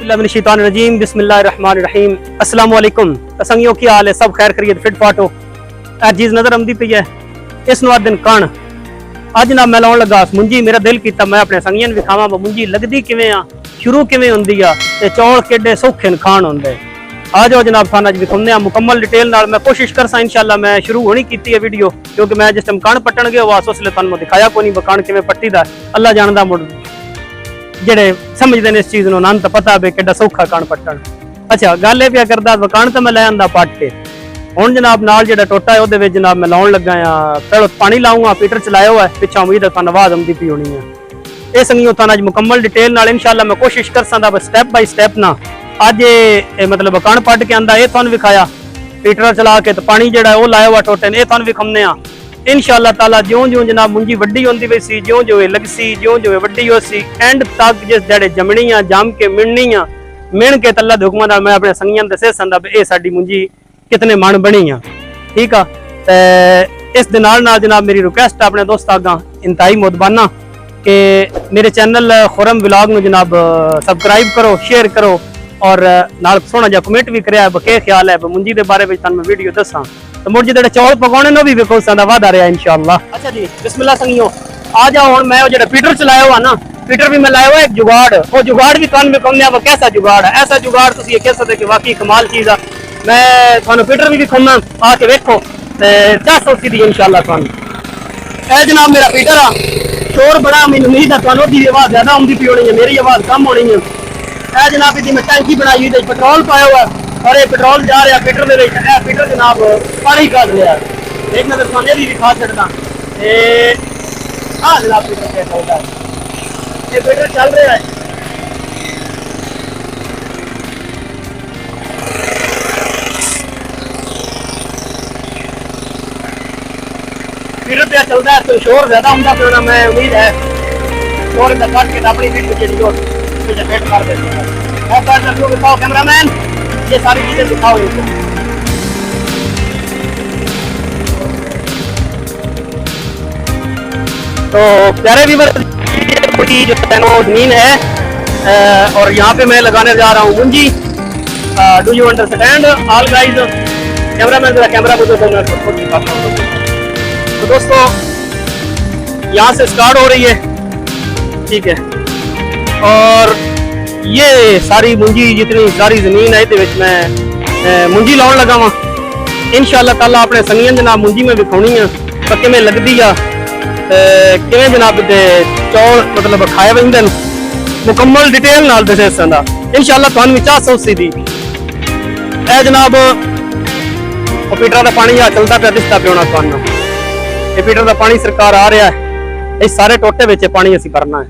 औज़ुबिल्लाहिमिनश्शैतानिर्रजीम बिस्मिल्लाहिर्रहमानिर्रहीम। अस्सलाम वालेकुम। संगियों की हाल है? सब खैर खरीद फिट फाट हो? चीज़ नजर आती पई है इस दिन कण अज ना मैं लाउन लगा मुंजी। मेरा दिल किया मैं अपने संगियां नूं विखावां मुंजी लगदी किवें आ, शुरू किवें हुंदी आ ते चौल किड्डे सौखे न खाण हुंदे। आ जाओ जनाब थाना अज विखाउने आ मुकम्मल डिटेल नाल। मैं कोशिश करसा इंशाअल्लाह मैं शुरू होनी कीती है वीडियो, क्योंकि मैं जिस टाइम कण पट्टण गया वास उसले तुहानूं दिखाया कोई नहीं कण किवें पट्टी दा। अल्लाह जानदा मुड़ जेडे समझते हैं इस चीज़ नूं उन्हां नूं तां पता भी किड्डा सौखा कण पट्टण। अच्छा गल ये पिया करदा कण तो मैं लै आंदा पट के हुण जनाब नाल जेड़ा टोटा है उहदे विच जनाब मैं लाउण लगा आ। पहले पानी लाऊंगा, पीटर चलाया हुआ है पिछा, उम्मीद है तुहानूं आवाज़ आउंदी पई होनी है। ये संगियों तुहानूं अज मुकम्मल डिटेल नाल इंशाअल्लाह मैं कोशिश कर सकदा स्टैप बाय स्टैप ना अज मतलब कण पट के आंदा ये तुहानूं विखाया, पीटर चला के तो पानी जेड़ा है वो लाया हुआ टोटे ने, ये तुहानूं विखाउने आ इंशाअल्लाह ताला। ज्यों ज्यों जनाब मुंजी वड्डी होंदी पई सी, ज्यों ज्यों लगसी, ज्यों ज्यों वड्डी हो सी, एंड तक जिस जड़े जमनी आ जम के मिलनी आ, मिण के तल्ला दे हुक्मां नाल मैं अपने संगियां दे दस सकदा ये साडी मुंजी कितने मन बनी आ। ठीक आ ते इस दे नाल नाल जनाब मेरी रिक्वेस्ट अपने दोस्त अगां इंतहाई मुदबाना कि मेरे चैनल खुरम व्लॉग नूं जनाब सबसक्राइब करो, शेयर करो और नाल सोहना जिहा कमेंट भी करिया बके ख्याल है मुंजी दे बारे में तुहानूं वीडियो दसां। तो मुड़ जेडे चौल पकाने नो भी वेखो दा वादा रहा इंशाअल्लाह। अच्छा जी बिस्मिल्लाह संगियों आ जाओ हुण मैं जेड़ा पीटर चलाया हुआ ना, पीटर भी मैं लाया हुआ एक जुगाड़, वो जुगाड़ भी तुहानूं विखाउने वो कैसा जुगाड़ है। ऐसा जुगाड़ तुसीं ये कह सकदे कि वाकई कमाल चीज़ आ। मैं तुहानूं पीटर भी विखाउणा आके वेखो ते 480 दी इंशाअल्लाह तुहानूं। ए जनाब मेरा पीटर आ, शोर बड़ा मैनूं उम्मीद है तुहानूं दी आवाज़ ज़्यादा आउंदी पई होनी है, मेरी आवाज़ कम होनी है। ए जनाब इसदी मैं टैंकी बनाई हुई पेट्रोल पाया हुआ और ये पेट्रोल जा रहा पीटर दे विच। ए पीटर जनाब पानी कढ रहा है, एक नजर तुहानूं भी दिखा छड्डदा। हाँ जनाब पीटर पे चलदा है, ये पीटर चल रहा है। पीटर पे चलता है तो शोर ज्यादा होंदा पे मैं उम्मीद है शोर दा कट के अपनी वीडियो जेडी हो मुझे भेंट कर देते हैं। ऐसा करके दिखाओ कैमरामैन, ये सारी चीजें दिखाओ इनको। तो प्यारे व्यूअर जो जमीन है और यहाँ पे मैं लगाने जा रहा हूँ मुंजी। Do you understand all guys? Cameraman जरा कैमरा को दिखाता हूँ। तो दोस्तों यहाँ से स्टार्ट हो रही है, ठीक है, और ये सारी मुंजी जितनी सारी जमीन है ये मैं मुंजी लाउन लगा वा इंशाअल्लाह ताला। अपने संगियां जनाब मुंजी में विखाउणी है पर किवें लगदी आ, किवें जनाब दे चौल मतलब खाए वंदे मुकम्मल डिटेल नाल दसे संदा इंशाअल्लाह तुहानूं 480 दी। ए जनाब पीटर दा पानी आ चलदा पिया दिसदा पिया होना तुहानूं। ये पीटर दा पानी सरकार आ रहा है, इस सारे टोटे विच पानी असीं भरना है,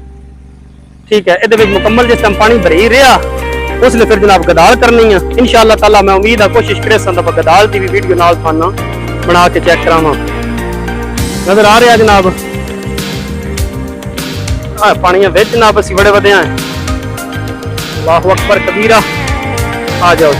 ठीक है। ये मुकम्मल जिस टाइम पानी भरी रहा उसने फिर जनाब गदाल करनी है इंशाअल्लाह ताला। मैं उम्मीद है कोशिश करे संदा गदाल की भी वीडियो नाल थाना बना के चेक करावां। नजर आ रहा जनाब पानिया विच जनाब असीं बड़े वधे हैं। अल्लाहु अकबर कबीरा। आ जाओ।